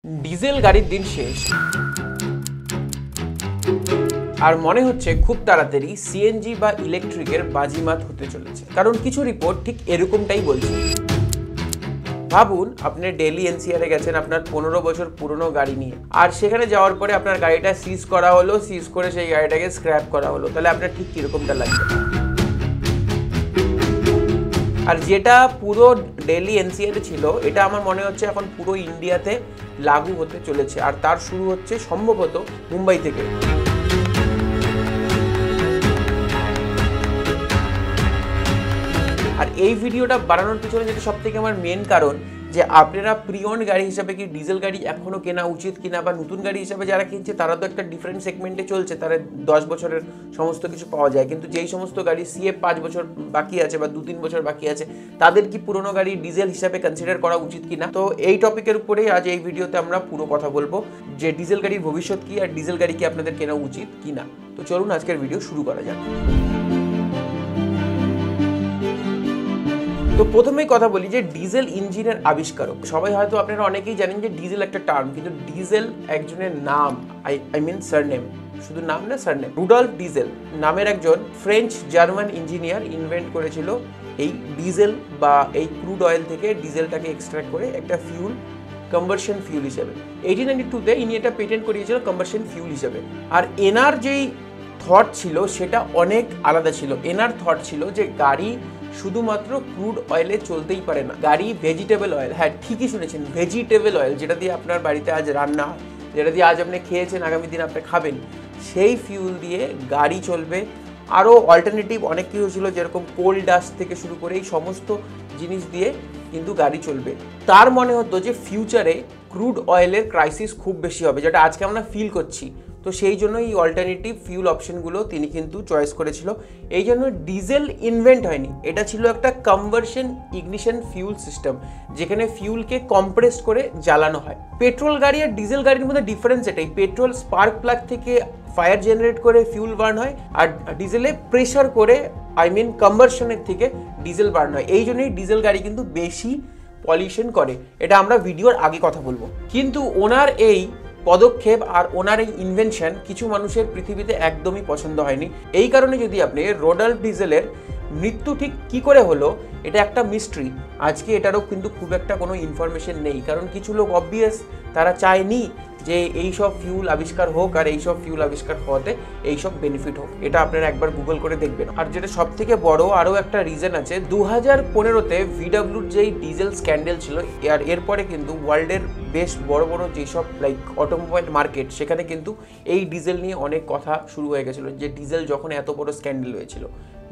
Diesel গাড়ির দিন শেষ আর মনে হচ্ছে খুব তাড়াতাড়ি সিএনজি বা ইলেকট্রিকের বাজিমাত হতে চলেছে, কারণ কিছু রিপোর্ট ঠিক এরকমটাই বলছে। ভাবুন, আপনি দিল্লি এনসিআর এ গেছেন আপনার 15 বছর পুরনো গাড়ি নিয়ে, আর সেখানে যাওয়ার পরে আপনার গাড়িটা সিজ করা হলো, সিজ করে সেই গাড়িটাকে স্ক্র্যাপ করা হলো, তাহলে আপনার ঠিক কিরকমটা লাগবে? আর যেটা পুরো দিল্লি এনসিআর ছিল, এটা আমার মনে হচ্ছে এখন পুরো ইন্ডিয়াতে লাগু হতে চলেছে, আর তার শুরু হচ্ছে সম্ভবত মুম্বাই থেকে। আর এই ভিডিওটা বানানোর পিছনে যেটা সবথেকে আমার মেন কারণ, যে আপনারা প্রিওন্ড গাড়ি হিসাবে কি ডিজেল গাড়ি এখনো কেনা উচিত কিনা, বা নতুন গাড়ি হিসাবে যারা কিনছে তারা তো একটা ডিফারেন্ট সেগমেন্টে চলছে, তারা 10 বছরের সমস্ত কিছু পাওয়া যায়, কিন্তু যেই সমস্ত গাড়ি সিএফ 5 বছর বাকি আছে বা 2-3 বছর বাকি আছে, তাদের কি পুরোনো গাড়ি ডিজেল হিসাবে কনসিডার করা উচিত কিনা। তো এই টপিকের উপরেই আজ এই ভিডিওতে আমরা পুরো কথা বলবো, যে ডিজেল গাড়ির ভবিষ্যৎ কি আর ডিজেল গাড়ি কি আপনাদের কেনা উচিত কিনা। তো চলুন আজকের ভিডিও শুরু করা যাক। তো প্রথমেই কথা বলি যে ডিজেল ইঞ্জিনের আবিষ্কারক। সবাই হয়তো আপনারা অনেকেই জানেন যে ডিজেল একটা টার্ম, কিন্তু ডিজেল একজনের নাম, আই মিন সারনেম, শুধু নাম না সারনেম। রুডল্ফ ডিজেল নামের একজন ফ্রেঞ্চ জার্মান ইঞ্জিনিয়ার ইনভেন্ট করেছিল এই ডিজেল বা এই ক্রুড অয়েল থেকে ডিজেলটাকে এক্সট্রাক্ট করে একটা ফিউল, কম্বারশন ফিউল হিসেবে। 1892-তে ইনি এটা পেটেন্ট করিয়েছিল কম্বারশন ফিউল হিসেবে। আর এনার যেই থট ছিল সেটা অনেক আলাদা ছিল। এনার থট ছিল যে গাড়ি শুধুমাত্র ক্রুড অয়েলে চলতেই পারে না, গাড়ি ভেজিটেবল অয়েল, হ্যাঁ ঠিকই শুনেছেন, ভেজিটেবল অয়েল, যেটা দিয়ে আপনার বাড়িতে আজ রান্না হয়, যেটা দিয়ে আজ আপনি খেয়েছেন, আগামী দিন আপনি খাবেন, সেই ফিউল দিয়ে গাড়ি চলবে। আরও অল্টারনেটিভ অনেক কিছু ছিল, যেরকম কোল ডাস্ট থেকে শুরু করে এই সমস্ত জিনিস দিয়ে কিন্তু গাড়ি চলবে। তার মনে হতো যে ফিউচারে ক্রুড অয়েলের ক্রাইসিস খুব বেশি হবে, যেটা আজকে আমরা ফিল করছি। তো সেই জন্য এই অল্টারনেটিভ ফিউল অপশনগুলো তিনি কিন্তু চয়েস করেছিল। এই জন্য ডিজেল ইনভেন্ট হয়নি, এটা ছিল একটা কনভার্সন ইগনিশন ফিউল সিস্টেম, যেখানে ফিউলকে কম্প্রেস করে জ্বালানো হয়। পেট্রোল গাড়ি আর ডিজেল গাড়ির মধ্যে ডিফারেন্স এটাই, পেট্রোল স্পার্ক প্লাগ থেকে ফায়ার জেনারেট করে ফিউল বার্ন হয়, আর ডিজেলে প্রেশার করে, আই মিন কম্বারশনের থেকে ডিজেল বার্ন হয়। এই জন্যই ডিজেল গাড়ি কিন্তু বেশি পলিউশন করে, এটা আমরা ভিডিওর আগে কথা বলবো। কিন্তু ওনার এই পদক্ষেপ আর ওনার এই ইনভেনশন কিছু মানুষের পৃথিবীতে একদমই পছন্দ হয়নি। এই কারণে যদি আপনি রুডল্ফ ডিজেলের মৃত্যু ঠিক কি করে হলো, এটা একটা মিস্ট্রি। আজকে এটারও কিন্তু খুব একটা কোনো ইনফরমেশন নেই, কারণ কিছু লোক অবভিয়াস তারা চায়নি যে এইসব ফিউল আবিষ্কার হোক, আর এইসব ফিউল আবিষ্কার হওয়াতে এইসব বেনিফিট হোক। এটা আপনারা একবার গুগল করে দেখবেন। আর যেটা সব থেকে বড় আরও একটা রিজন আছে, 2015-তে ভিডব্লিউর যেই ডিজেল স্ক্যান্ডেল ছিল, আর এরপরে কিন্তু ওয়ার্ল্ডের বেশ বড় বড় যেসব লাইক অটোমোবাইল মার্কেট, সেখানে কিন্তু এই ডিজেল নিয়ে অনেক কথা শুরু হয়ে গেছিলো, যে ডিজেল যখন এত বড় স্ক্যান্ডেল হয়েছিল।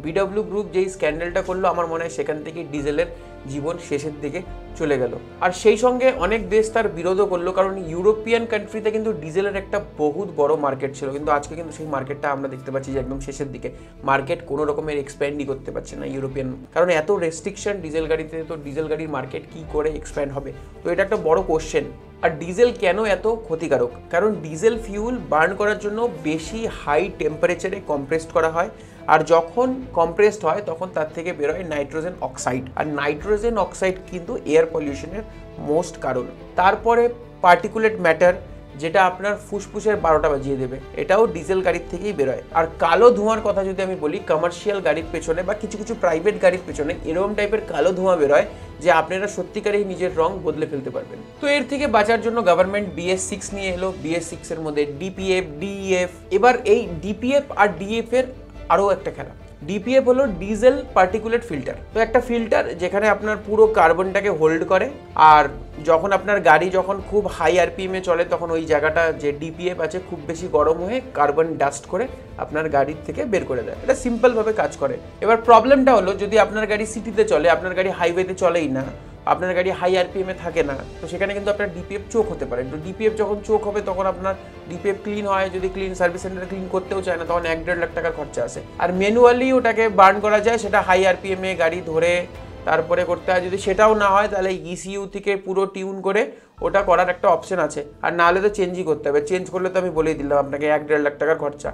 ভিডব্লিউ গ্রুপ যেই স্ক্যান্ডেলটা করলো, আমার মনে হয় সেখান থেকে ডিজেলের জীবন শেষের দিকে চলে গেল। আর সেই সঙ্গে অনেক দেশ তার বিরোধও করলো, কারণ ইউরোপিয়ান কান্ট্রিতে কিন্তু ডিজেলের একটা বহুত বড় মার্কেট ছিল, কিন্তু আজকে কিন্তু সেই মার্কেটটা আমরা দেখতে পাচ্ছি যে একদম শেষের দিকে। মার্কেট কোনো রকমের এক্সপ্যান্ডই করতে পারছে না ইউরোপিয়ান, কারণ এত রেস্ট্রিকশন ডিজেল গাড়িতে, তো ডিজেল গাড়ির মার্কেট কি করে এক্সপ্যান্ড হবে? তো এটা একটা বড় কোশ্চেন। আর ডিজেল কেন এত ক্ষতিকারক? কারণ ডিজেল ফিউল বার্ন করার জন্য বেশি হাই টেম্পারেচারে কম্প্রেসড করা হয়, আর যখন কম্প্রেসড হয় তখন তার থেকে বেরোয় নাইট্রোজেন অক্সাইড, আর নাইট্রোজেন অক্সাইড কিন্তু এয়ার পলিউশনের মোস্ট কারণ। তারপরে পার্টিকুলেট ম্যাটার, যেটা আপনার ফুসফুসের 12টা বাজিয়ে দেবে, এটাও ডিজেল গাড়ির থেকেই বেরোয়। আর কালো ধোঁয়ার কথা যদি আমি বলি, কমার্শিয়াল গাড়ির পেছনে বা কিছু কিছু প্রাইভেট গাড়ির পেছনে এরকম টাইপের কালো ধোঁয়া বেরোয় যে আপনারা সত্যিকারেই নিজের রং বদলে ফেলতে পারবেন। তো এর থেকে বাঁচার জন্য গভর্নমেন্ট BS6 নিয়ে এলো। BS6 এর মধ্যে DPF, DEF। এবার এই DPF আর DEF এর আরও একটা খেলা। DPF হলো ডিজেল পার্টিকুলেট ফিল্টার। তো একটা ফিল্টার যেখানে আপনার পুরো কার্বনটাকে হোল্ড করে, আর যখন আপনার গাড়ি যখন খুব হাই RPM-এ চলে, তখন ওই জায়গাটা যে DPF আছে খুব বেশি গরম হয়ে কার্বন ডাস্ট করে আপনার গাড়ির থেকে বের করে দেয়। এটা সিম্পলভাবে কাজ করে। এবার প্রবলেমটা হলো, যদি আপনার গাড়ি সিটিতে চলে, আপনার গাড়ি হাইওয়েতে চলেই না, আপনার গাড়ি হাই RPM-এ থাকে না, তো সেখানে কিন্তু আপনার DPF চোক হতে পারে। তো DPF যখন চোক হবে, তখন আপনার DPF ক্লিন হয়, যদি ক্লিন সার্ভিস সেন্টারে ক্লিন করতেও চায় না, তখন 1-1.5 লাখ টাকার খরচা আসে। আর ম্যানুয়ালি ওটাকে বার্ন করা যায়, সেটা হাই RPM-এ গাড়ি ধরে তারপরে করতে হয়। যদি সেটাও না হয়, তাহলে ECU থেকে পুরো টিউন করে ওটা করার একটা অপশন আছে, আর নাহলে তো চেঞ্জই করতে হবে। চেঞ্জ করলে তো আমি বলেই দিলাম আপনাকে 1-1.5 লাখ টাকার খরচা।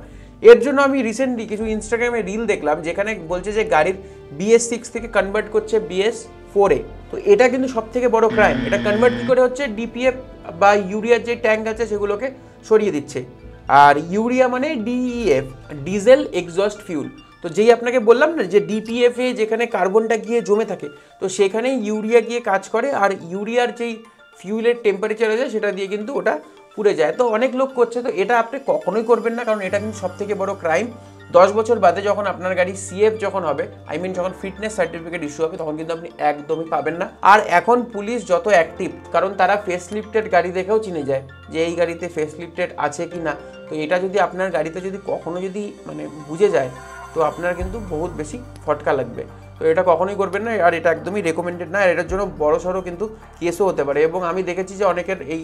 এর জন্য আমি রিসেন্টলি কিছু ইনস্টাগ্রামে রিল দেখলাম, যেখানে বলছে যে গাড়ির BS6 থেকে কনভার্ট করছে BS4-এ। তো এটা কিন্তু সব থেকে বড় ক্রাইম। এটা কনভার্ট কী করে হচ্ছে, ডিপিএফ বা ইউরিয়ার যে ট্যাঙ্ক আছে সেগুলোকে সরিয়ে দিচ্ছে। আর ইউরিয়া মানে ডিইএফ, ডিজেল এক্সস্ট ফিউল। তো যেই আপনাকে বললাম না যে ডিপিএফে যেখানে কার্বনটা গিয়ে জমে থাকে, তো সেখানে ইউরিয়া গিয়ে কাজ করে, আর ইউরিয়ার যেই ফিউলের টেম্পারেচার আছে সেটা দিয়ে কিন্তু ওটা পুড়ে যায়। তো অনেক লোক করছে, তো এটা আপনি কখনোই করবেন না, কারণ এটা কিন্তু সব থেকে বড় ক্রাইম। 10 বছর বাদে যখন আপনার গাড়ি সিএফ যখন হবে, যখন ফিটনেস সার্টিফিকেট ইস্যু হবে, তখন কিন্তু আপনি একদমই পাবেন না। আর এখন পুলিশ যত অ্যাক্টিভ, কারণ তারা ফেস লিফটেড গাড়ি দেখেও চিনে যায় যে এই গাড়িতে ফেস লিফটেড আছে কি না। তো এটা যদি আপনার গাড়িতে যদি কখনো যদি বুঝে যায়, তো আপনার কিন্তু বহুত বেশি ফটকা লাগবে। তো এটা কখনোই করবেন না, আর এটা একদমই রেকমেন্ডেড না। আর এটার জন্য বড় সড়ো কিন্তু কেসও হতে পারে। এবং আমি দেখেছি যে অনেকের এই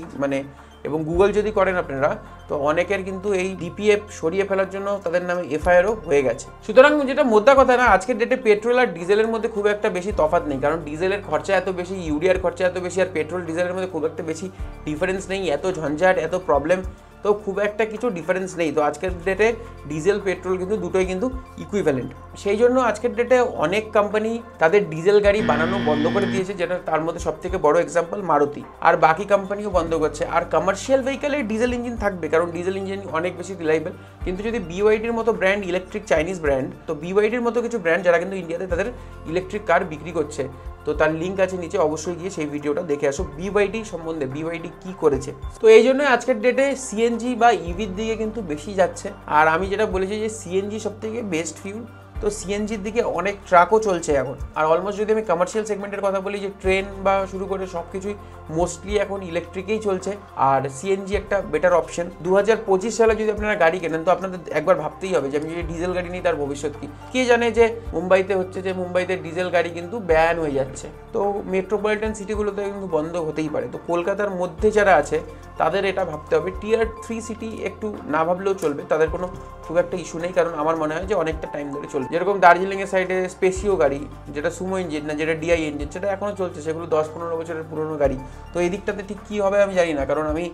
এবং গুগল যদি করেন আপনারা, তো অনেকের কিন্তু এই ডিপিএফ সরিয়ে ফেলার জন্য তাদের নামে এফআইআরও হয়ে গেছে। সুতরাং যেটা মোদ্দা কথা না, আজকের ডেটে পেট্রোল আর ডিজেলের মধ্যে খুব একটা বেশি তফাৎ নেই, কারণ ডিজেলের খরচা এত বেশি, ইউরিয়ার খরচা এত বেশি, আর পেট্রোল ডিজেলের মধ্যে খুব একটা বেশি ডিফারেন্স নেই। এত ঝঞ্ঝাট, এত প্রবলেম, তো খুব একটা কিছু ডিফারেন্স নেই। তো আজকের ডেটে ডিজেল পেট্রোল কিন্তু দুটোই কিন্তু ইকুইভ্যালেন্ট। সেই জন্য আজকের ডেটে অনেক কোম্পানি তাদের ডিজেল গাড়ি বানানো বন্ধ করে দিয়েছে, যেটা তার মধ্যে সব থেকে বড় এক্সাম্পল মারুতি, আর বাকি কোম্পানিও বন্ধ করছে। আর কমার্শিয়াল ভেহিকেলে ডিজেল ইঞ্জিন থাকবে, কারণ ডিজেল ইঞ্জিন অনেক বেশি রিলায়েবল। কিন্তু যদি বিওয়াইডির মতো ব্র্যান্ড, ইলেকট্রিক চাইনিজ ব্র্যান্ড, তো বিওয়াইডির মতো কিছু ব্র্যান্ড যারা কিন্তু ইন্ডিয়াতে তাদের ইলেকট্রিক কার বিক্রি করছে, তো তার লিঙ্ক আছে নিচে, অবশ্যই গিয়ে সেই ভিডিওটা দেখে আসো বিওয়াইডি সম্বন্ধে, বিওয়াইডি কি করেছে। তো এই জন্য আজকের ডেটে সিএনজি বা ইভির দিকে কিন্তু বেশি যাচ্ছে। আর আমি যেটা বলেছি যে সিএনজি সব থেকে বেস্ট ফিউল, তো সিএনজির দিকে অনেক ট্রাকও চলছে এখন। আর অলমোস্ট যদি আমি কমার্শিয়াল সেগমেন্টের কথা বলি, যে ট্রেন বা শুরু করে সব কিছুই মোস্টলি এখন ইলেকট্রিকেই চলছে, আর সিএনজি একটা বেটার অপশন। 2025 সালে যদি আপনারা গাড়ি কেনেন, তো আপনাদের একবার ভাবতেই হবে যে আমি যদি ডিজেল গাড়ি নিই তার ভবিষ্যৎ কি। কে জানে যে মুম্বাইতে হচ্ছে যে মুম্বাইতে ডিজেল গাড়ি কিন্তু ব্যান হয়ে যাচ্ছে, তো মেট্রোপলিটন সিটিগুলোতে কিন্তু বন্ধ হতেই পারে। তো কলকাতার মধ্যে যারা আছে তাদের এটা ভাবতে হবে। টিয়ার 3 সিটি একটু না ভাবলেও চলবে, তাদের কোনো খুব একটা ইস্যু নেই, কারণ আমার মনে হয় যে অনেকটা টাইম ধরে চলবে। যেরকম দার্জিলিংয়ের সাইডে স্পেসিও গাড়ি, যেটা সুমো ইঞ্জিন না, যেটা ডিআই ইঞ্জিন, সেটা এখনও চলছে, সেগুলো 10-15 বছরের পুরনো গাড়ি। তো এই দিকটাতে ঠিক কী হবে আমি জানি না, কারণ আমি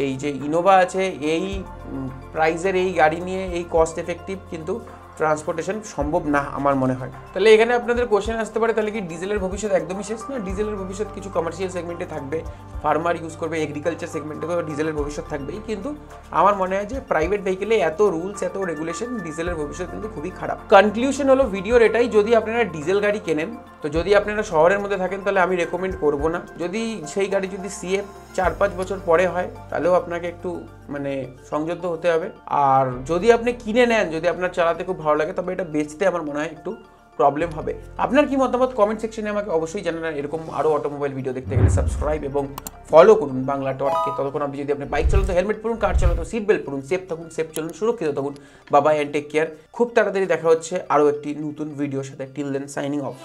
এই যে ইনোভা আছে, এই প্রাইজের এই গাড়ি নিয়ে এই কস্ট এফেক্টিভ কিন্তু ট্রান্সপোর্টেশন সম্ভব না আমার মনে হয়। তাহলে এখানে আপনাদের কোশ্চেন আসতে পারে, তাহলে কি ডিজেলের ভবিষ্যৎ একদমই শেষ? না, ডিজেলের ভবিষ্যৎ কিছু কমার্শিয়াল সেগমেন্টে থাকবে, ফার্মার ইউজ করবে, এগ্রিকালচার সেগমেন্টেও ডিজেলের ভবিষ্যৎ থাকবেই। কিন্তু আমার মনে হয় যে প্রাইভেট ভেহিকেলে এত রুলস, এত রেগুলেশন, ডিজেলের ভবিষ্যৎ কিন্তু খুবই খারাপ। কনক্লুশন হলো ভিডিওর এটাই, যদি আপনারা ডিজেল গাড়ি কেনেন, তো যদি আপনারা শহরের মধ্যে থাকেন, তাহলে আমি রেকমেন্ড করবো না। যদি সেই গাড়ি যদি সিএফ 4-5 বছর পরে হয়, তাহলেও আপনাকে একটু সংযত হতে হবে। আর যদি আপনি কিনে নেন, যদি আপনার চালাতে খুব ভালো লাগে, তবে এটা বেচতে আমার মনে হয় একটু প্রবলেম হবে। আপনার কি মতামত কমেন্ট সেকশনে আমাকে অবশ্যই জানান। এরকম আরও অটোমোবাইল ভিডিও দেখতে গেলে সাবস্ক্রাইব এবং ফলো করুন বাংলা টককে। ততক্ষণ আপনি যদি আপনি বাইক চালান তো হেলমেট পরুন, কার চালান তো সিট বেল্ট পরুন, সেফ থাকুন, সেফ চলুন, সুরক্ষিত থাকুন। Bye bye and take care. খুব তাড়াতাড়ি দেখা হচ্ছে আরও একটি নতুন ভিডিওর সাথে। Till then signing of.